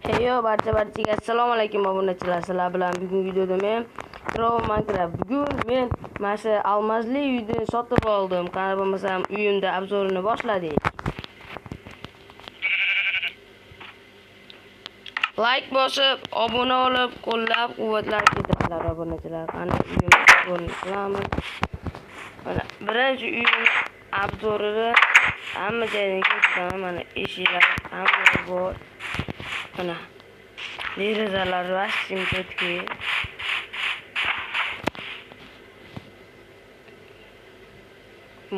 Heyo barcha assalomu alaykum obunachilar. Sizlar bilan bugungi videoda men Minecraft. Bugun men mana shu almazli uyni sotib oldim. Qani bo'lmasam uyimda obzorini boshladik. Like bosib, obuna olib, qo'llab-quvvatlab ketasizlar obunachilar. Qani uyimni ko'rib qilamiz. Mana birinchi uyim obzorini hamma joydan ko'rsataman. Mana eshiklar hamma bor. Mana derazalar va simtotki.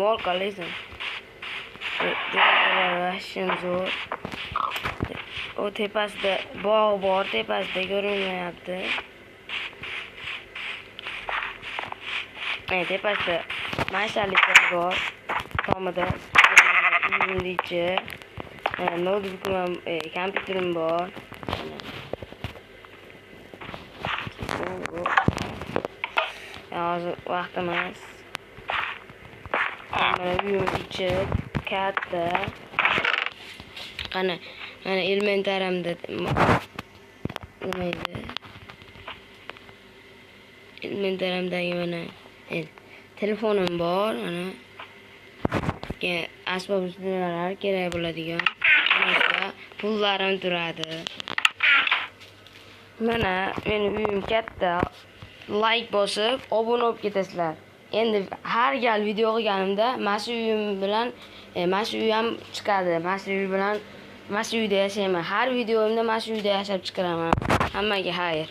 Mol qalaysan. Derazalar va zo'r. O tepasida bog' bor, tepasida ko'rinmayapti. Tepasida mayshaliklar bor. Tomida uyimdichi. Notebook'im, kompyuterim bor. Hozir vaqt emas. Mana uyim ichi katta. Qani, mana elementarimda nima edi? Elementarimdagi mana telefonim bor, mana asbob uskunalar kerak bo'ladigan. Mana pullarim turadi. Mana meni uyim katta. Like bosib, obuna bo'lib ketasizlar. Endi har gal video qilganimda mana shu uyim bilan mana shu uy ham chiqadi. Mana shu uy bilan mana shu uyda yashayman. Har videomda mana shu uyda yashab chiqaraman. Hammaga xayr.